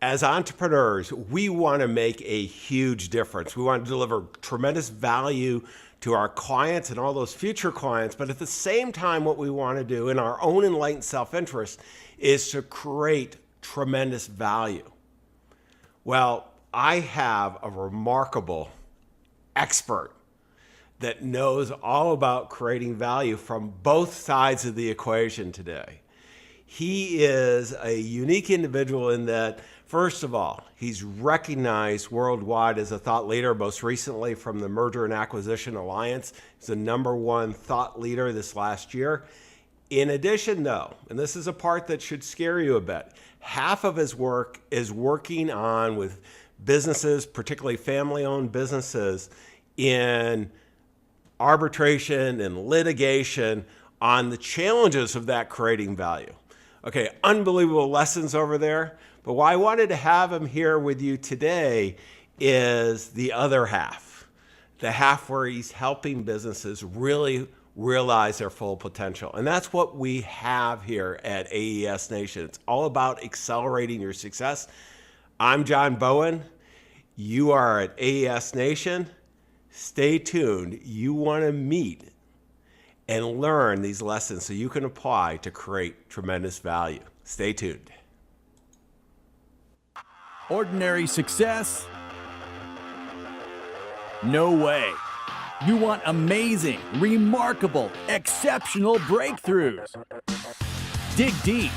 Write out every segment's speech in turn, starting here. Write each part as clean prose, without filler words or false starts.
as entrepreneurs, we want to make a huge difference. We want to deliver tremendous value to our clients and all those future clients. But at the same time, what we want to do in our own enlightened self-interest is to create tremendous value. Well, I have a remarkable expert that knows all about creating value from both sides of the equation today. He is a unique individual in that, first of all, he's recognized worldwide as a thought leader, most recently from the Merger and Acquisition Alliance. He's the #1 thought leader this last year. In addition, though, and this is a part that should scare you a bit, half of his work is working on with businesses, particularly family-owned businesses, in arbitration and litigation on the challenges of that creating value. Okay, unbelievable lessons over there. But why I wanted to have him here with you today is the other half, the half where he's helping businesses really realize their full potential. And that's what we have here at AES Nation. It's all about accelerating your success. I'm John Bowen. You are at AES Nation. Stay tuned. You want to meet and learn these lessons so you can apply to create tremendous value. Stay tuned. Ordinary success? No way. You want amazing, remarkable, exceptional breakthroughs. Dig deep,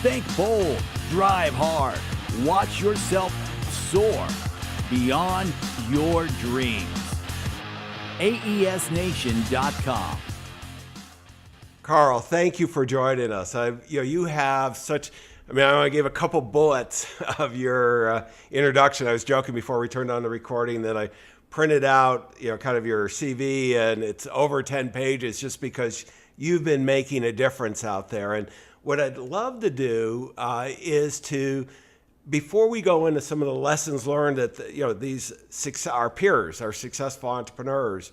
think bold, drive hard, watch yourself soar beyond your dreams. AESNation.com. Carl, thank you for joining us. You have such, I only gave a couple bullets of your introduction. I was joking before we turned on the recording that I printed out, kind of your CV, and it's over 10 pages just because you've been making a difference out there. And what I'd love to do is to, before we go into some of the lessons learned that our peers, our successful entrepreneurs,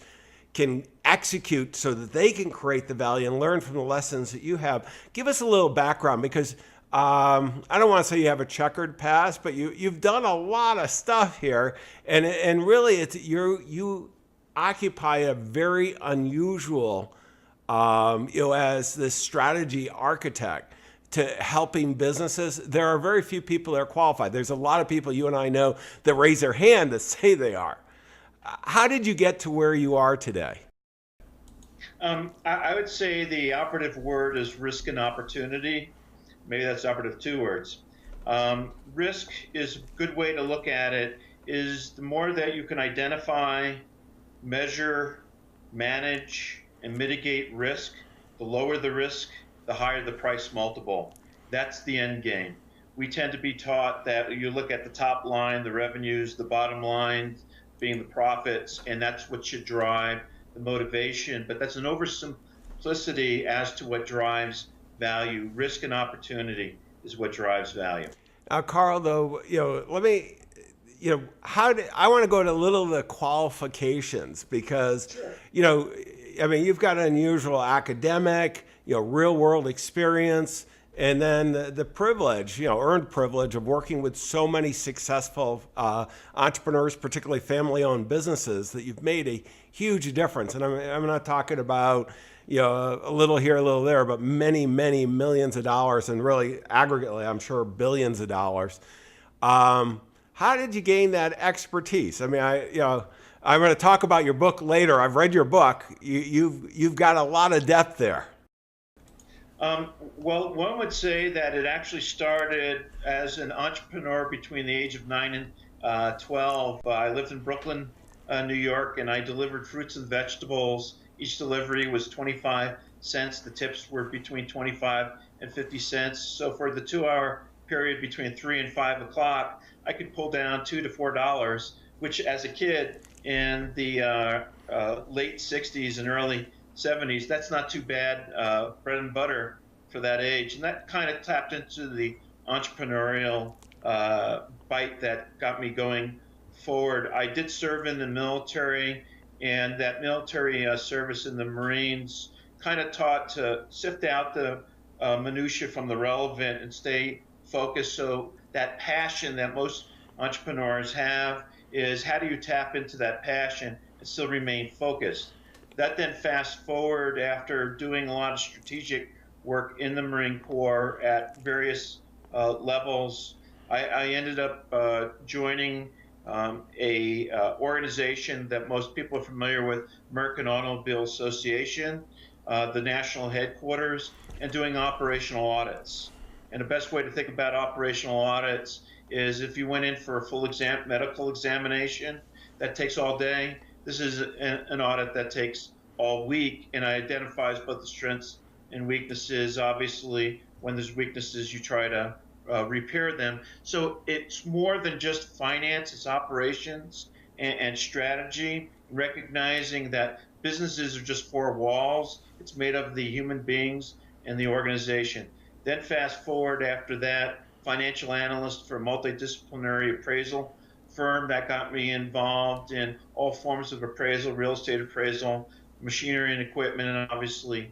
can execute so that they can create the value and learn from the lessons that you have. Give us a little background, because I don't want to say you have a checkered past, but you've done a lot of stuff here, and really you occupy a very unusual, as this strategy architect to helping businesses. There are very few people that are qualified. There's a lot of people you and I know that raise their hand to say they are. How did you get to where you are today? I would say the operative word is risk and opportunity. Maybe that's operative 2 words. Risk is a good way to look at it, is the more that you can identify, measure, manage, and mitigate risk, the lower the risk, the higher the price multiple. That's the end game. We tend to be taught that you look at the top line, the revenues, the bottom line being the profits, and that's what should drive the motivation. But that's an oversimplicity as to what drives value. Risk and opportunity is what drives value. Now, Carl, though, let me, I want to go to a little of the qualifications, because, Sure. You've got an unusual academic, real world experience, and then the privilege, earned privilege of working with so many successful entrepreneurs, particularly family-owned businesses, that you've made a huge difference. And I'm not talking about, a little here, a little there, but many, many millions of dollars, and really aggregately, I'm sure, billions of dollars. How did you gain that expertise? I'm going to talk about your book later. I've read your book. You've got a lot of depth there. Well, one would say that it actually started as an entrepreneur between the age of 9 and 12. I lived in Brooklyn, New York, and I delivered fruits and vegetables. Each delivery was 25 cents. The tips were between 25 and 50 cents. So for the 2-hour period between 3 and 5 o'clock, I could pull down $2 to $4, which as a kid in the late 60s and early 70s, that's not too bad, bread and butter for that age. And that kind of tapped into the entrepreneurial bite that got me going forward. I did serve in the military, and that military service in the Marines kind of taught to sift out the minutia from the relevant and stay focused. So that passion that most entrepreneurs have is how do you tap into that passion and still remain focused? That then fast forward after doing a lot of strategic work in the Marine Corps at various levels. I ended up joining a organization that most people are familiar with, American Automobile Association, the national headquarters, and doing operational audits. And the best way to think about operational audits is if you went in for a full medical examination, that takes all day. This is an audit that takes all week and identifies both the strengths and weaknesses. Obviously, when there's weaknesses, you try to repair them. So it's more than just finance, it's operations and strategy, recognizing that businesses are just four walls. It's made of the human beings and the organization. Then fast forward after that, financial analyst for a multidisciplinary appraisal firm that got me involved in all forms of appraisal, real estate appraisal, machinery and equipment, and obviously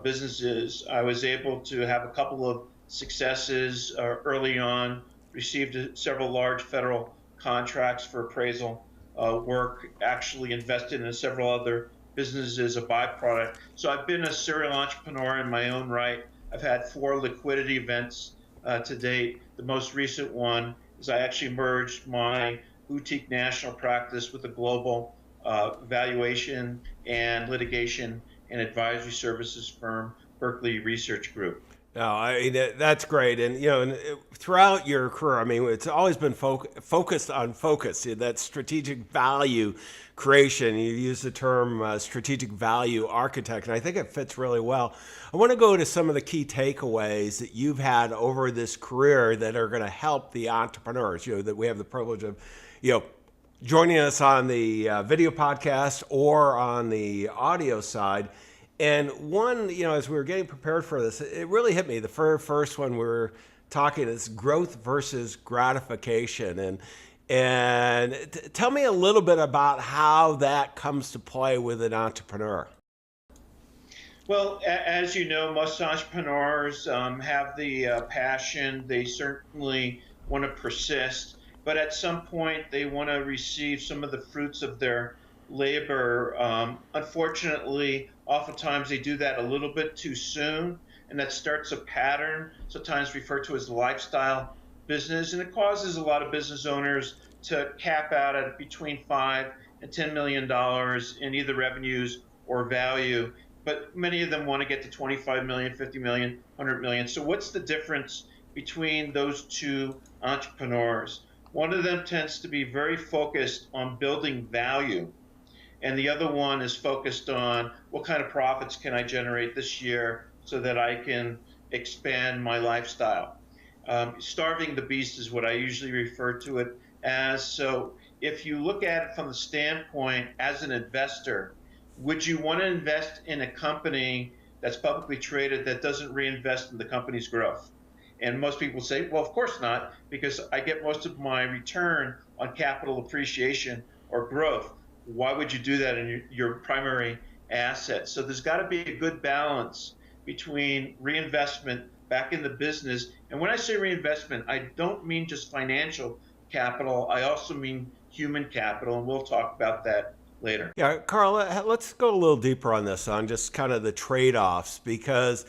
businesses. I was able to have a couple of successes early on, received several large federal contracts for appraisal work, actually invested in several other businesses as a byproduct. So I've been a serial entrepreneur in my own right. I've had 4 liquidity events to date. The most recent one is I actually merged my boutique national practice with a global valuation and litigation and advisory services firm, Berkeley Research Group. No, that's great. And, throughout your career, I mean, it's always been focused on focus, that strategic value creation. You use the term strategic value architect, and I think it fits really well. I want to go to some of the key takeaways that you've had over this career that are going to help the entrepreneurs, that we have the privilege of, joining us on the video podcast or on the audio side. And one, as we were getting prepared for this, it really hit me. The first one we were talking is growth versus gratification. And tell me a little bit about how that comes to play with an entrepreneur. Well, as you know, most entrepreneurs have the passion. They certainly want to persist, but at some point they want to receive some of the fruits of their labor. Unfortunately, oftentimes they do that a little bit too soon, and that starts a pattern, sometimes referred to as lifestyle business, and it causes a lot of business owners to cap out at between $5 and $10 million in either revenues or value. But many of them want to get to 25 million, 50 million, 100 million. So what's the difference between those two entrepreneurs? One of them tends to be very focused on building value, and the other one is focused on what kind of profits can I generate this year so that I can expand my lifestyle. Starving the beast is what I usually refer to it as. So if you look at it from the standpoint as an investor, would you want to invest in a company that's publicly traded that doesn't reinvest in the company's growth? And most people say, well, of course not, because I get most of my return on capital appreciation or growth. Why would you do that in your primary asset? So there's got to be a good balance between reinvestment back in the business. And when I say reinvestment, I don't mean just financial capital. I also mean human capital, and we'll talk about that later. Yeah, Carl, let's go a little deeper on this, on just kind of the trade-offs, because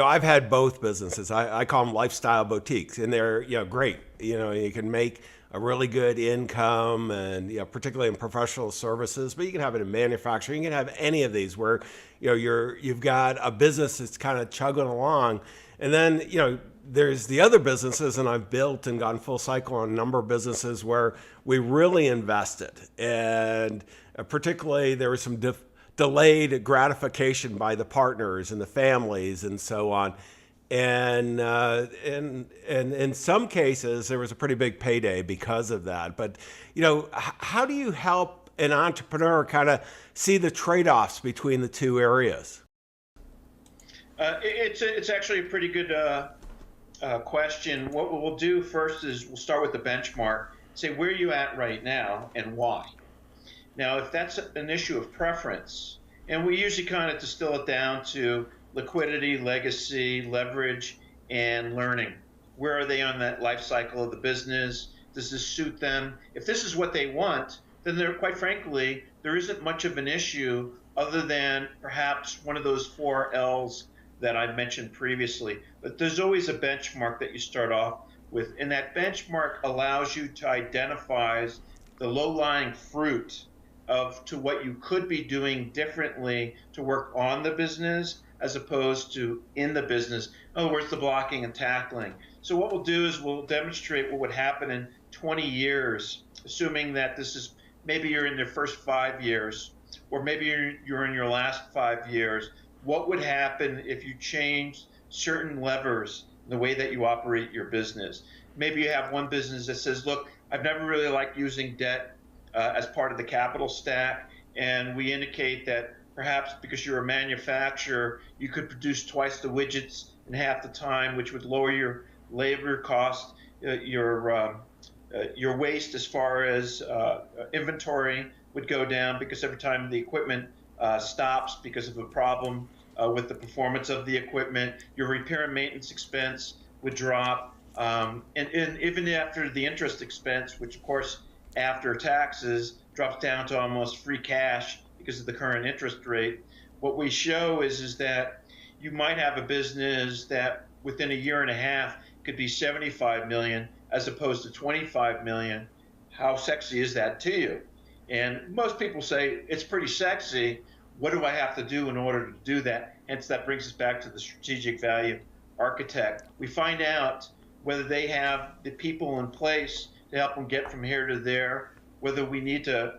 I've had both businesses. I call them lifestyle boutiques, and they're great. You can make a really good income, and particularly in professional services, but you can have it in manufacturing. You can have any of these where you've got a business that's kind of chugging along, and then there's the other businesses, and I've built and gone full cycle on a number of businesses where we really invested, and particularly there was some delayed gratification by the partners and the families and so on. And in some cases, there was a pretty big payday because of that. But, how do you help an entrepreneur kind of see the trade-offs between the two areas? It's actually a pretty good question. What we'll do first is we'll start with the benchmark, say where are you at right now and why. Now, if that's an issue of preference, and we usually kind of distill it down to liquidity, legacy, leverage, and learning. Where are they on that life cycle of the business? Does this suit them? If this is what they want, then there, quite frankly, there isn't much of an issue other than perhaps one of those 4 L's that I mentioned previously. But there's always a benchmark that you start off with, and that benchmark allows you to identify the low-lying fruit of to what you could be doing differently to work on the business as opposed to in the business. In other words, the blocking and tackling. So what we'll do is we'll demonstrate what would happen in 20 years, assuming that this is maybe you're in your first 5 years, or maybe you're in your last 5 years. What would happen if you changed certain levers in the way that you operate your business? Maybe you have one business that says, look, I've never really liked using debt as part of the capital stack, and we indicate that perhaps because you're a manufacturer, you could produce twice the widgets in half the time, which would lower your labor cost, your waste as far as inventory would go down, because every time the equipment stops because of a problem with the performance of the equipment, your repair and maintenance expense would drop. And even after the interest expense, which of course after taxes drops down to almost free cash because of the current interest rate, what we show is that you might have a business that within a year and a half could be 75 million as opposed to 25 million. How sexy is that to you? And most people say it's pretty sexy. What do I have to do in order to do that? Hence, that brings us back to the strategic value architect. We find out whether they have the people in place to help them get from here to there, whether we need to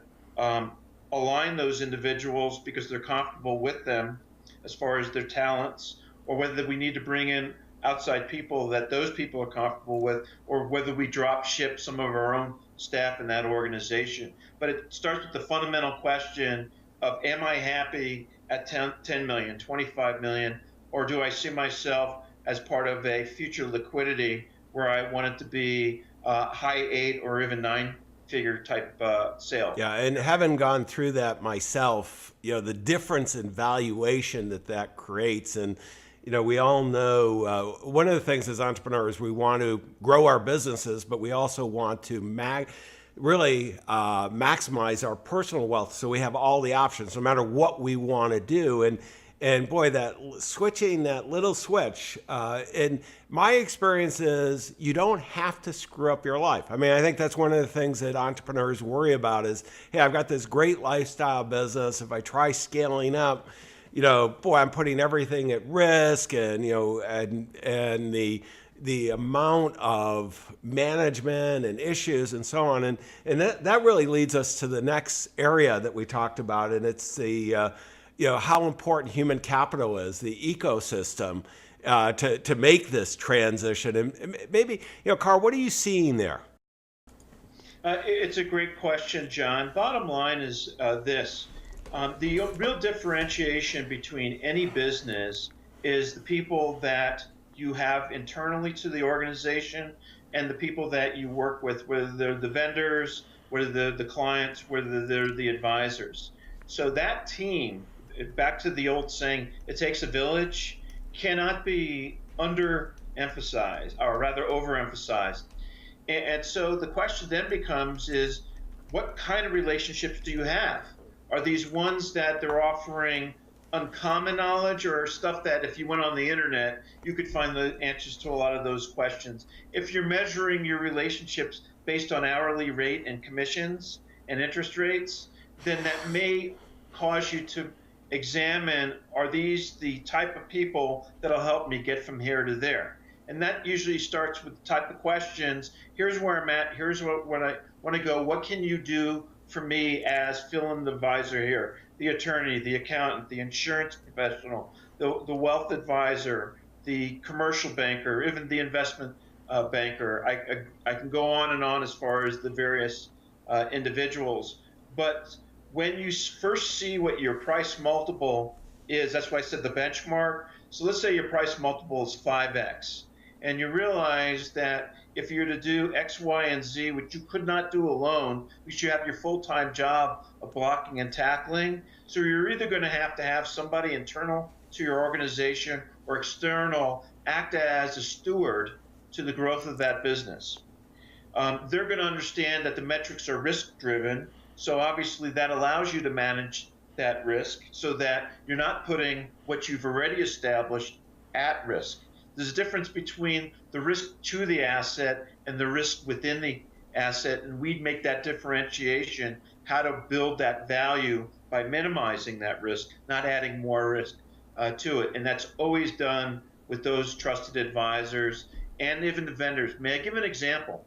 align those individuals because they're comfortable with them as far as their talents, or whether we need to bring in outside people that those people are comfortable with, or whether we drop ship some of our own staff in that organization. But it starts with the fundamental question of, am I happy at 10 million, 25 million, or do I see myself as part of a future liquidity where I want it to be high 8 or even 9-figure type sale? Yeah, and having gone through that myself, the difference in valuation that creates, and we all know one of the things as entrepreneurs, we want to grow our businesses, but we also want to really maximize our personal wealth, so we have all the options, no matter what we want to do. And boy, that switching that little switch, in my experience is you don't have to screw up your life. I mean, I think that's one of the things that entrepreneurs worry about is, hey, I've got this great lifestyle business. If I try scaling up, boy, I'm putting everything at risk, and and the amount of management and issues and so on, and that really leads us to the next area that we talked about, and it's the how important human capital is, the ecosystem, to make this transition. And maybe, Carl, what are you seeing there? It's a great question, John. Bottom line is this. The real differentiation between any business is the people that you have internally to the organization and the people that you work with, whether they're the vendors, whether they're the clients, whether they're the advisors. So that team, back to the old saying, it takes a village, cannot be underemphasized, or rather overemphasized. And so the question then becomes is, what kind of relationships do you have? Are these ones that they're offering uncommon knowledge, or stuff that if you went on the internet, you could find the answers to a lot of those questions? If you're measuring your relationships based on hourly rate and commissions and interest rates, then that may cause you to examine, are these the type of people that'll help me get from here to there? And that usually starts with the type of questions. Here's where I'm at. Here's what I want to go. What can you do for me as fill-in the advisor here? The attorney, the accountant, the insurance professional, the wealth advisor, the commercial banker, even the investment banker. I can go on and on as far as the various individuals. But when you first see what your price multiple is, that's why I said the benchmark. So let's say your price multiple is 5x, and you realize that if you're to do X, Y, and Z, which you could not do alone, because you have your full-time job of blocking and tackling. So you're either going to have somebody internal to your organization or external act as a steward to the growth of that business. They're going to understand that the metrics are risk driven. So obviously that allows you to manage that risk so that you're not putting what you've already established at risk. There's a difference between the risk to the asset and the risk within the asset, and we'd make that differentiation, how to build that value by minimizing that risk, not adding more risk to it. And that's always done with those trusted advisors and even the vendors. May I give an example?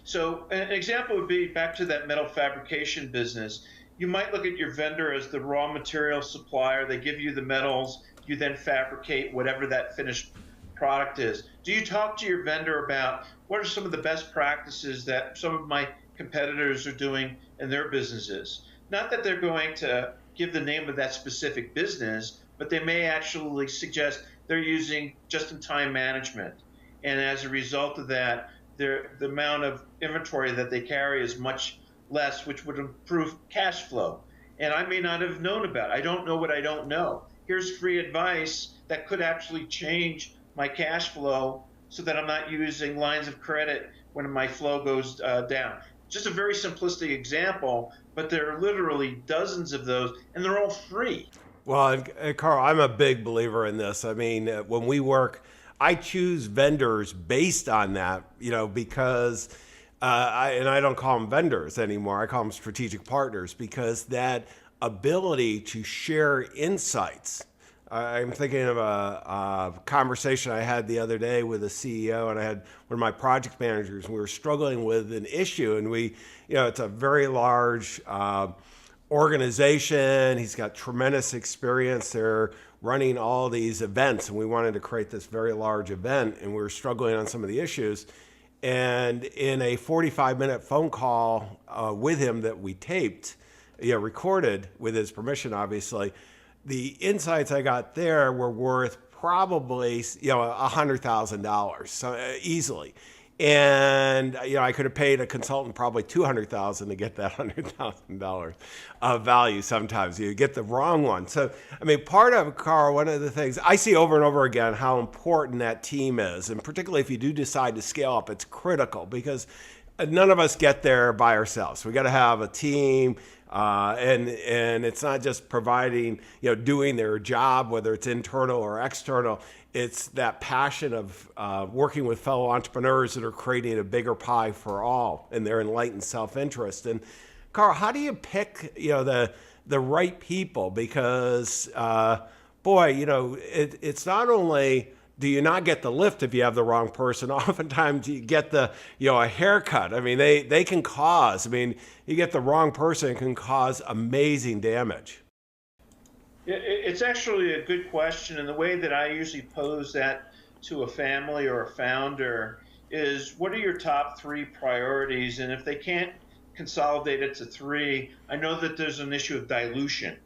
So an example would be back to that metal fabrication business. You might look at your vendor as the raw material supplier. They give you the metals. You then fabricate whatever that finished product is. Do you talk to your vendor about what are some of the best practices that some of my competitors are doing in their businesses? Not that they're going to give the name of that specific business, but they may actually suggest they're using just-in-time management. And as a result of that, the amount of inventory that they carry is much less, which would improve cash flow. And I may not have known about it. I don't know what I don't know. Here's free advice that could actually change my cash flow so that I'm not using lines of credit when my flow goes down. Just a very simplistic example, but there are literally dozens of those, and they're all free. Well, and Carl, I'm a big believer in this. I mean, when we work, I choose vendors based on that, because I don't call them vendors anymore. I call them strategic partners, because that ability to share insights. I'm thinking of a conversation I had the other day with a CEO, and I had one of my project managers, and we were struggling with an issue, and it's a very large organization. He's got tremendous experience. They're running all these events, and we wanted to create this very large event, and we were struggling on some of the issues. And in a 45-minute phone call with him that we taped, recorded with his permission, obviously, the insights I got there were worth probably $100,000, so easily. And I could have paid a consultant probably $200,000 to get that $100,000 of value. Sometimes you get the wrong one. So I mean, part of, Carl, one of the things I see over and over again how important that team is, and particularly if you do decide to scale up, it's critical because none of us get there by ourselves. We got to have a team. And it's not just providing, doing their job, whether it's internal or external. It's that passion of working with fellow entrepreneurs that are creating a bigger pie for all and their enlightened self-interest. And Carl, how do you pick, the right people? Because, it's not only do you not get the lift if you have the wrong person? Oftentimes you get a haircut. I mean, they can cause, you get the wrong person, it can cause amazing damage. It's actually a good question. And the way that I usually pose that to a family or a founder is, what are your top 3 priorities? And if they can't consolidate it to 3, I know that there's an issue of dilution.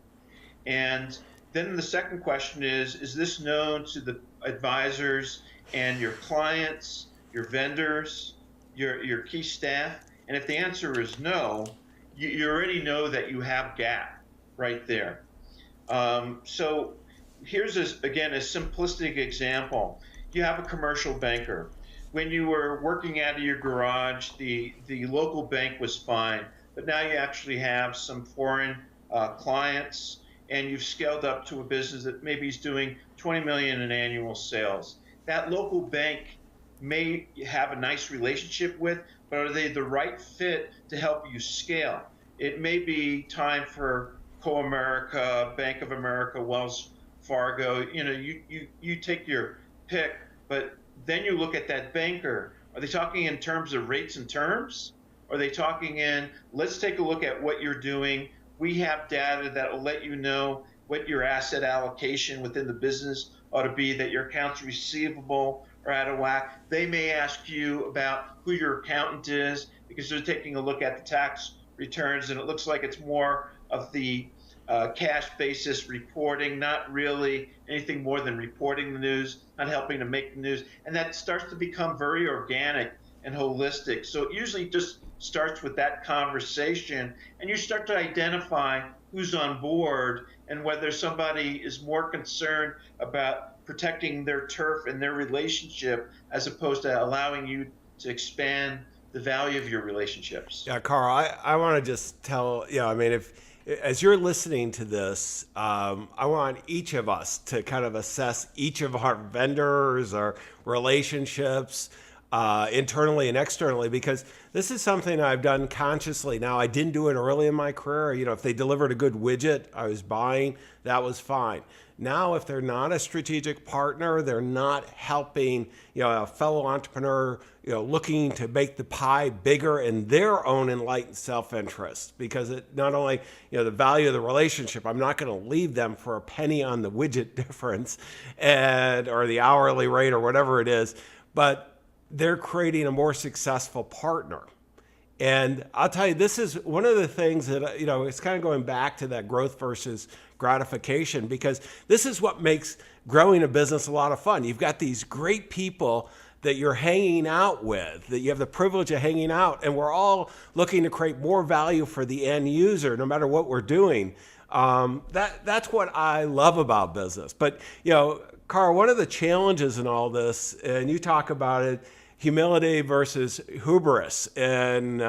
And then the second question is this known to the advisors and your clients, your vendors, your key staff? And if the answer is no, you already know that you have gap right there. So here's, again, a simplistic example. You have a commercial banker. When you were working out of your garage, the local bank was fine, but now you actually have some foreign clients, and you've scaled up to a business that maybe is doing 20 million in annual sales. That local bank may have a nice relationship with, but are they the right fit to help you scale? It may be time for Co-America, Bank of America, Wells Fargo. You take your pick, but then you look at that banker. Are they talking in terms of rates and terms? Are they talking in, let's take a look at what you're doing. We have data that will let you know what your asset allocation within the business ought to be, that your accounts receivable are out of whack. They may ask you about who your accountant is because they're taking a look at the tax returns, and it looks like it's more of the cash basis reporting, not really anything more than reporting the news, not helping to make the news. And that starts to become very organic and holistic. So it usually just starts with that conversation, and you start to identify who's on board and whether somebody is more concerned about protecting their turf and their relationship as opposed to allowing you to expand the value of your relationships. Yeah, Carl, I want to just tell, I mean, if as you're listening to this, I want each of us to kind of assess each of our vendors, our relationships, internally and externally, because this is something I've done consciously. Now, I didn't do it early in my career. If they delivered a good widget I was buying, that was fine. Now, if they're not a strategic partner, they're not helping, a fellow entrepreneur, looking to make the pie bigger in their own enlightened self-interest, because it not only, the value of the relationship, I'm not going to leave them for a penny on the widget difference or the hourly rate or whatever it is, but they're creating a more successful partner. And I'll tell you, this is one of the things that, it's kind of going back to that growth versus gratification, because this is what makes growing a business a lot of fun. You've got these great people that you're hanging out with, that you have the privilege of hanging out, and we're all looking to create more value for the end user, no matter what we're doing. That's what I love about business. But, Carl, one of the challenges in all this, and you talk about it, humility versus hubris. And,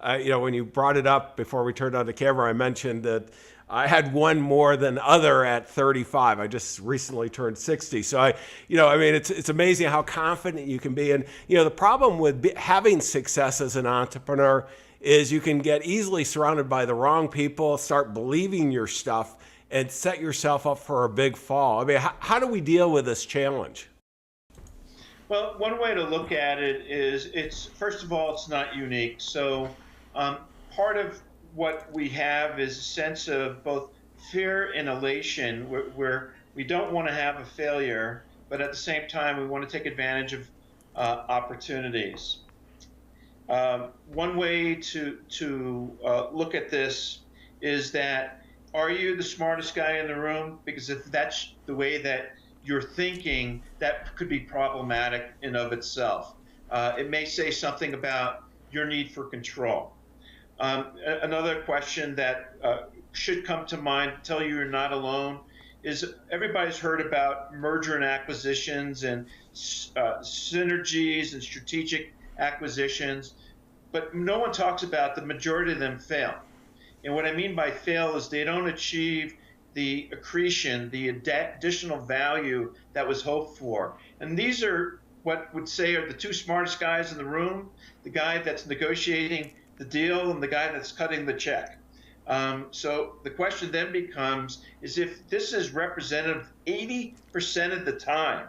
when you brought it up before we turned on the camera, I mentioned that I had one more than other at 35. I just recently turned 60. So it's amazing how confident you can be. And, the problem with having success as an entrepreneur is you can get easily surrounded by the wrong people, start believing your stuff, and set yourself up for a big fall. I mean, how do we deal with this challenge? Well, one way to look at it is first of all, it's not unique. So part of what we have is a sense of both fear and elation, where we don't want to have a failure, but at the same time, we want to take advantage of opportunities. One way to look at this is that, are you the smartest guy in the room? Because if that's the way that you're thinking, that could be problematic in of itself. It may say something about your need for control. Another question that should come to mind, tell you you're not alone, is everybody's heard about merger and acquisitions and synergies and strategic acquisitions, but no one talks about the majority of them fail. And what I mean by fail is they don't achieve the accretion, the additional value that was hoped for. And these are what would say are the two smartest guys in the room, the guy that's negotiating the deal and the guy that's cutting the check. So the question then becomes, is if this is representative 80% of the time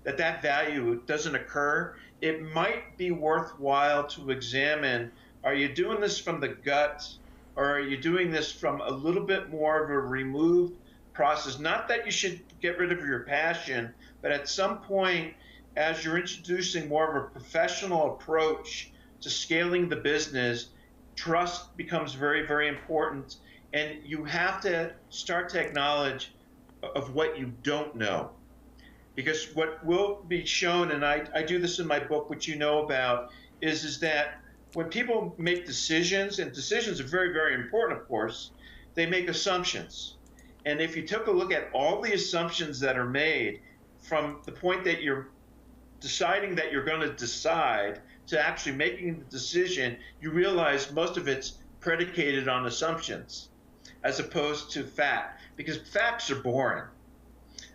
that value doesn't occur, it might be worthwhile to examine, are you doing this from the gut, or are you doing this from a little bit more of a removed process? Not that you should get rid of your passion, but at some point, as you're introducing more of a professional approach to scaling the business, trust becomes very, very important. And you have to start to acknowledge of what you don't know. Because what will be shown, and I do this in my book, which you know about, is that when people make decisions, and decisions are very, very important, of course, they make assumptions. And if you took a look at all the assumptions that are made from the point that you're deciding that you're going to decide to actually making the decision, you realize most of it's predicated on assumptions as opposed to fact, because facts are boring.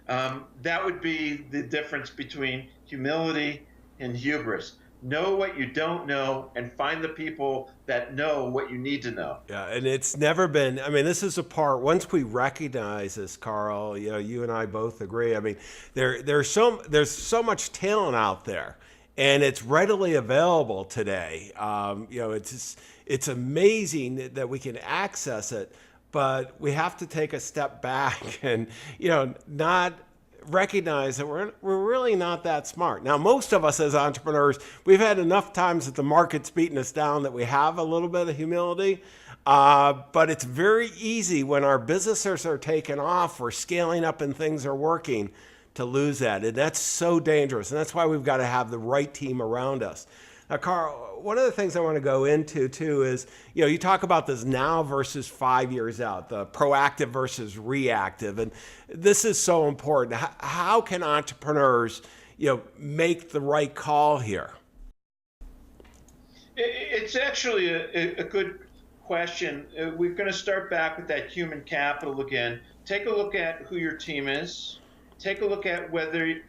That would be the difference between humility and hubris. Know what you don't know and find the people that know what you need to know. Yeah, and it's never been, this is a part, once we recognize this, Carl, you and I both agree. There's so much talent out there, and it's readily available today. It's amazing that we can access it, but we have to take a step back and, not recognize that we're really not that smart. Now, most of us as entrepreneurs, we've had enough times that the market's beaten us down that we have a little bit of humility, but it's very easy when our businesses are taking off, we're scaling up and things are working, to lose that. And that's so dangerous. And that's why we've got to have the right team around us. Now, Carl, one of the things I want to go into too is, you talk about this now versus 5 years out, the proactive versus reactive. And this is so important. How can entrepreneurs, make the right call here? It's actually a good question. We're going to start back with that human capital again. Take a look at who your team is. Take a look at whether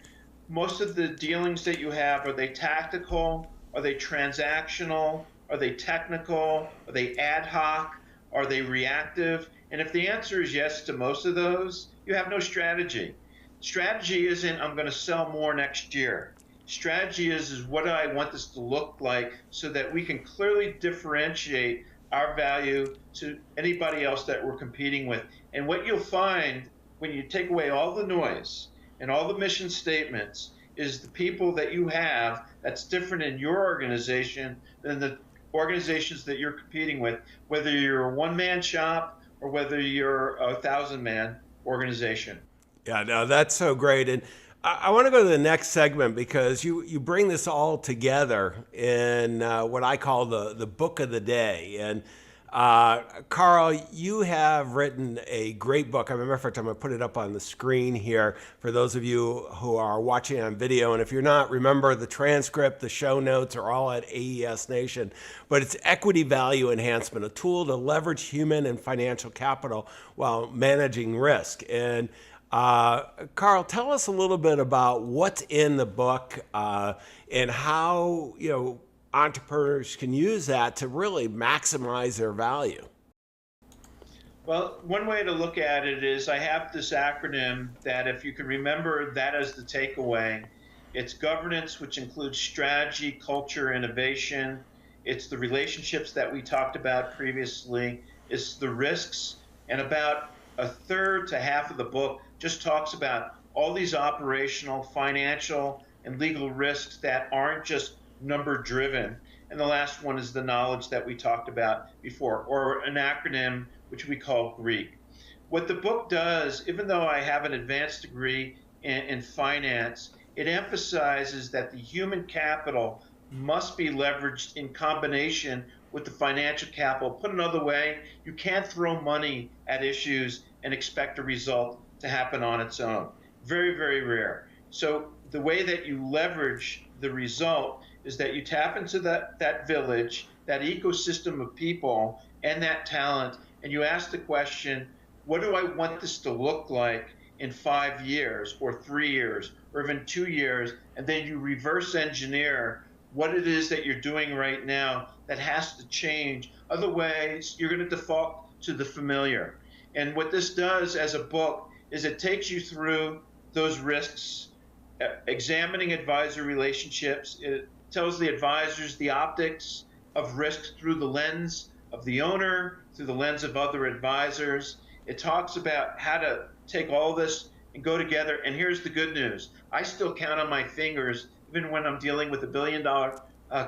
most of the dealings that you have, are they tactical? Are they transactional? Are they technical? Are they ad hoc? Are they reactive? And if the answer is yes to most of those, you have no strategy. Strategy isn't, I'm going to sell more next year. Strategy is what do I want this to look like so that we can clearly differentiate our value to anybody else that we're competing with. And what you'll find when you take away all the noise and all the mission statements is the people that you have that's different in your organization than the organizations that you're competing with, whether you're a one-man shop or whether you're a 1,000-man organization. Yeah, no, that's so great. And I want to go to the next segment because you bring this all together in what I call the book of the day. And Carl, you have written a great book. I remember, I'm going to put it up on the screen here for those of you who are watching on video. And if you're not, remember the transcript, the show notes are all at AES Nation. But it's Equity Value Enhancement, a tool to leverage human and financial capital while managing risk. And Carl, tell us a little bit about what's in the book and how entrepreneurs can use that to really maximize their value. Well, one way to look at it is I have this acronym that if you can remember that as the takeaway, it's governance, which includes strategy, culture, innovation. It's the relationships that we talked about previously. It's the risks, and about a third to half of the book just talks about all these operational, financial, and legal risks that aren't just number driven. And the last one is the knowledge that we talked about before, or an acronym which we call GREEK. What the book does, even though I have an advanced degree in finance, it emphasizes that the human capital must be leveraged in combination with the financial capital. Put another way, you can't throw money at issues and expect a result to happen on its own. Very, very rare. So the way that you leverage the result is that you tap into that village, that ecosystem of people and that talent, and you ask the question, what do I want this to look like in 5 years or 3 years or even 2 years? And then you reverse engineer what it is that you're doing right now that has to change. Otherwise, you're going to default to the familiar. And what this does as a book is it takes you through those risks, examining advisor relationships. It tells the advisors the optics of risk through the lens of the owner, through the lens of other advisors. It talks about how to take all this and go together. And here's the good news. I still count on my fingers, even when I'm dealing with $1 billion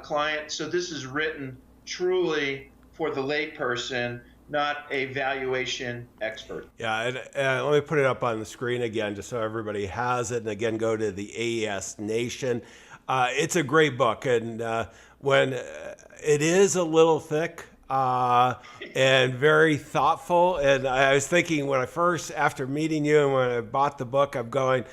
client. So this is written truly for the layperson, not a valuation expert. Yeah, and let me put it up on the screen again, just so everybody has it. And again, go to the AES Nation. It's a great book, and when it is a little thick and very thoughtful. And I was thinking when I first, after meeting you and when I bought the book, I'm going,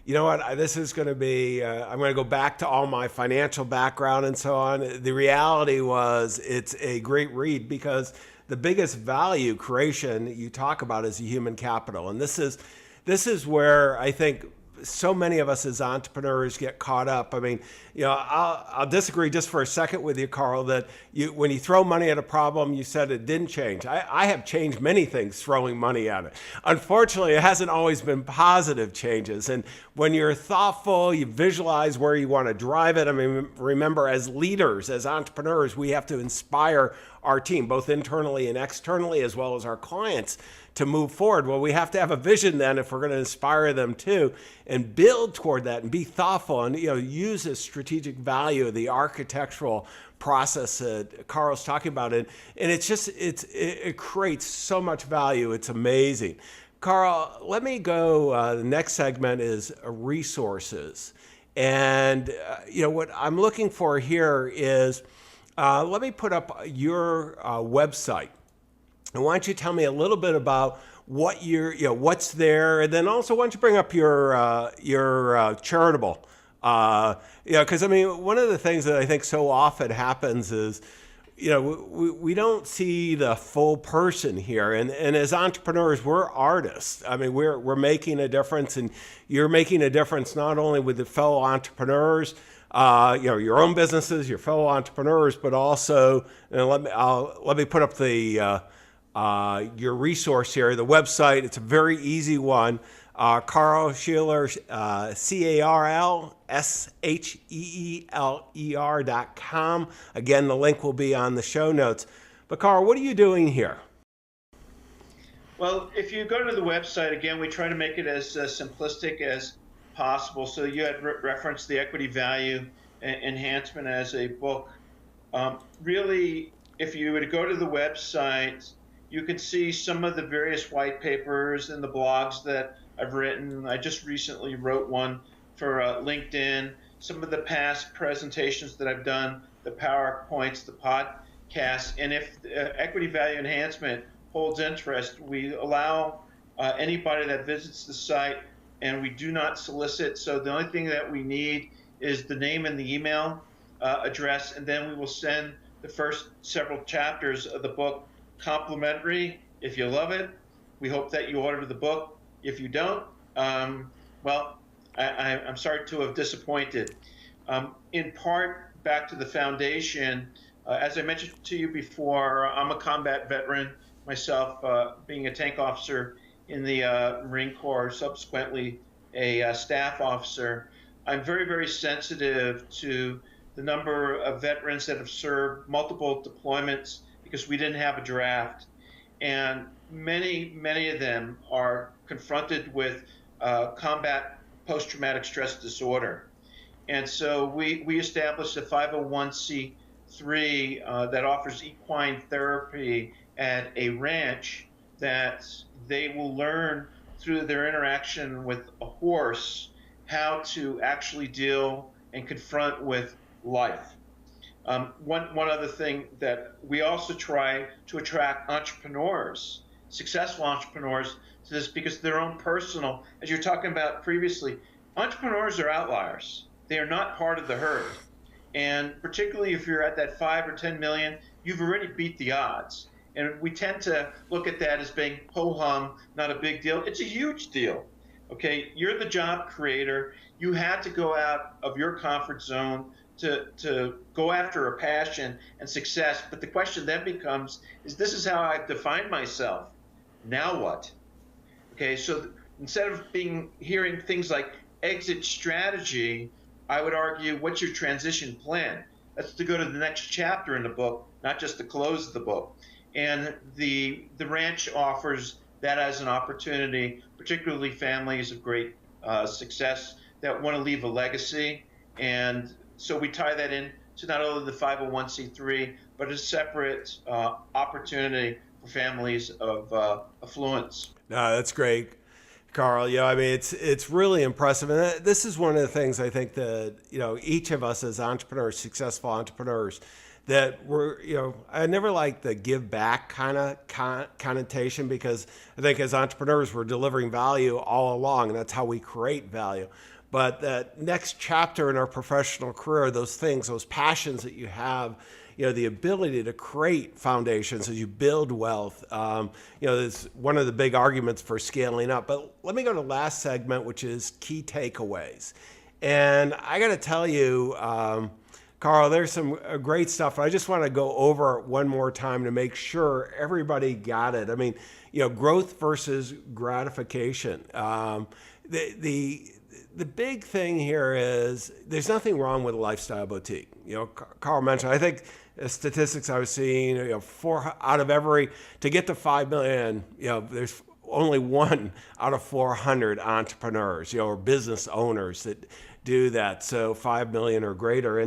you know what, this is going to be, I'm going to go back to all my financial background and so on. The reality was it's a great read because the biggest value creation you talk about is the human capital. And this is where I think so many of us as entrepreneurs get caught up. I mean, I'll disagree just for a second with you, Carl, that when you throw money at a problem, you said it didn't change. I have changed many things throwing money at it. Unfortunately, it hasn't always been positive changes. And when you're thoughtful, you visualize where you want to drive it. I mean, remember, as leaders, as entrepreneurs, we have to inspire our team, both internally and externally, as well as our clients, to move forward. Well, we have to have a vision then if we're going to inspire them too, and build toward that and be thoughtful and use this strategic value of the architectural process that Carl's talking about. And it creates so much value. It's amazing. Carl, let me go, the next segment is resources. And what I'm looking for here is, let me put up your website. And why don't you tell me a little bit about what what's there, and then also why don't you bring up your charitable, because I mean, one of the things that I think so often happens is, we don't see the full person here, and as entrepreneurs, we're artists. I mean, we're making a difference, and you're making a difference not only with the fellow entrepreneurs, your own businesses, your fellow entrepreneurs, but also, and let me put up the your resource here, the website. It's a very easy one. Carl Sheeler, CarlSheeler.com. Again, the link will be on the show notes. But Carl, what are you doing here? Well, if you go to the website, again, we try to make it as simplistic as possible. So you had referenced the equity value enhancement as a book. Really, if you were to go to the website, you can see some of the various white papers and the blogs that I've written. I just recently wrote one for LinkedIn, some of the past presentations that I've done, the PowerPoints, the podcasts. And if equity value enhancement holds interest, we allow anybody that visits the site, and we do not solicit. So the only thing that we need is the name and the email address, and then we will send the first several chapters of the book complimentary. If you love it, we hope that you order the book. If you don't, well, I'm sorry to have disappointed. In part, back to the foundation, as I mentioned to you before, I'm a combat veteran myself, being a tank officer in the Marine Corps, subsequently a staff officer. I'm very, very sensitive to the number of veterans that have served multiple deployments because we didn't have a draft. And many of them are confronted with combat post-traumatic stress disorder. And so we established a 501c3 that offers equine therapy at a ranch that they will learn through their interaction with a horse how to actually deal and confront with life. One other thing that we also try to attract entrepreneurs, successful entrepreneurs, to this because their own personal, as you're talking about previously, entrepreneurs are outliers. They are not part of the herd. And particularly if you're at that 5 or 10 million, you've already beat the odds. And we tend to look at that as being ho-hum, not a big deal. It's a huge deal. Okay, you're the job creator. You had to go out of your comfort zone to go after a passion and success. But the question then becomes, this is how I've defined myself. Now what? Okay, so instead of hearing things like exit strategy, I would argue, what's your transition plan? That's to go to the next chapter in the book, not just to close the book. And the ranch offers that as an opportunity, particularly families of great success that want to leave a legacy. And so we tie that in to not only the 501c3, but a separate opportunity for families of affluence. No, that's great, Carl. I mean, it's really impressive. And this is one of the things I think that, each of us as entrepreneurs, successful entrepreneurs, that we're, I never like the give back kind of connotation, because I think as entrepreneurs, we're delivering value all along, and that's how we create value. But that next chapter in our professional career, those things, those passions that you have, the ability to create foundations as you build wealth, is one of the big arguments for scaling up. But let me go to the last segment, which is key takeaways. And I got to tell you, Carl, there's some great stuff. I just want to go over it one more time to make sure everybody got it. I mean, growth versus gratification. The big thing here is there's nothing wrong with a lifestyle boutique. Carl mentioned, I think the statistics I was seeing, 4 out of every, to get to 5 million, there's only 1 out of 400 entrepreneurs, or business owners that do that. So 5 million or greater.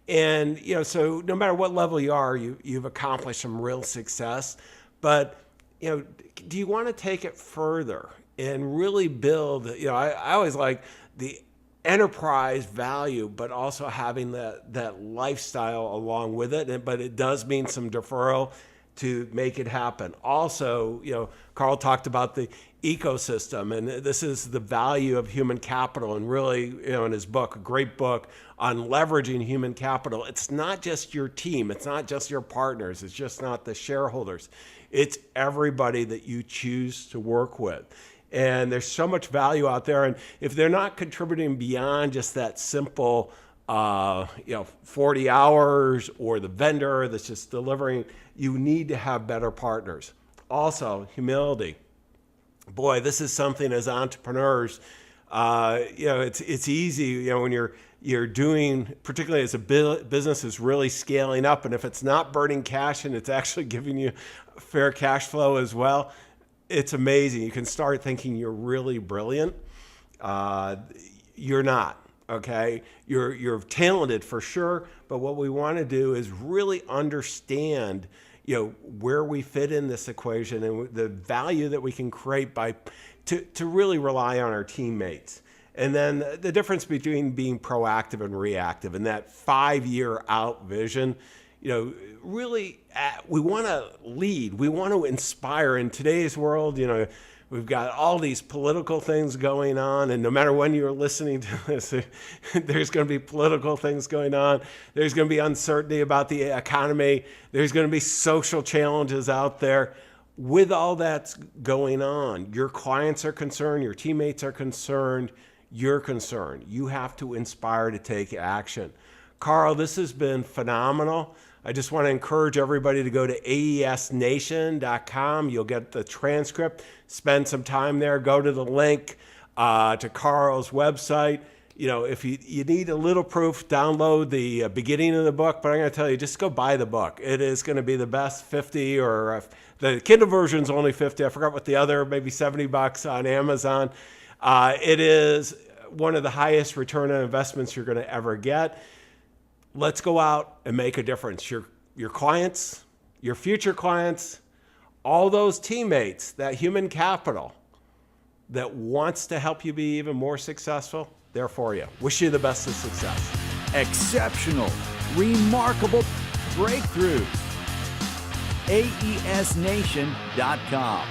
And so no matter what level you are, you've accomplished some real success. But, do you want to take it further and really build, I always like the enterprise value, but also having that lifestyle along with it. But it does mean some deferral to make it happen. Also, Carl talked about the ecosystem, and this is the value of human capital. And really, in his book, a great book on leveraging human capital, it's not just your team, it's not just your partners, it's just not the shareholders. It's everybody that you choose to work with. And there's so much value out there. And if they're not contributing beyond just that simple, 40 hours or the vendor that's just delivering, you need to have better partners. Also, humility. Boy, this is something as entrepreneurs, it's easy, when you're doing, particularly as a business is really scaling up, and if it's not burning cash and it's actually giving you fair cash flow as well, it's amazing. You can start thinking you're really brilliant. You're not, okay? You're talented for sure, but what we want to do is really understand, where we fit in this equation and the value that we can create to really rely on our teammates. And then the difference between being proactive and reactive, and that 5-year out vision. Really, we want to lead. We want to inspire. In today's world, we've got all these political things going on, and no matter when you're listening to this, there's going to be political things going on. There's going to be uncertainty about the economy. There's going to be social challenges out there. With all that's going on, your clients are concerned, your teammates are concerned, you're concerned. You have to inspire to take action. Carl, this has been phenomenal. I just want to encourage everybody to go to aesnation.com. You'll get the transcript, spend some time there, go to the link to Carl's website. If you need a little proof, download the beginning of the book, but I'm going to tell you, just go buy the book. It is going to be the best 50, or the Kindle version is only 50. I forgot what the other, maybe $70 on Amazon. It is one of the highest return on investments you're going to ever get. Let's go out and make a difference. Your clients, your future clients, all those teammates, that human capital that wants to help you be even more successful, they're for you. Wish you the best of success. Exceptional, remarkable breakthroughs. aesnation.com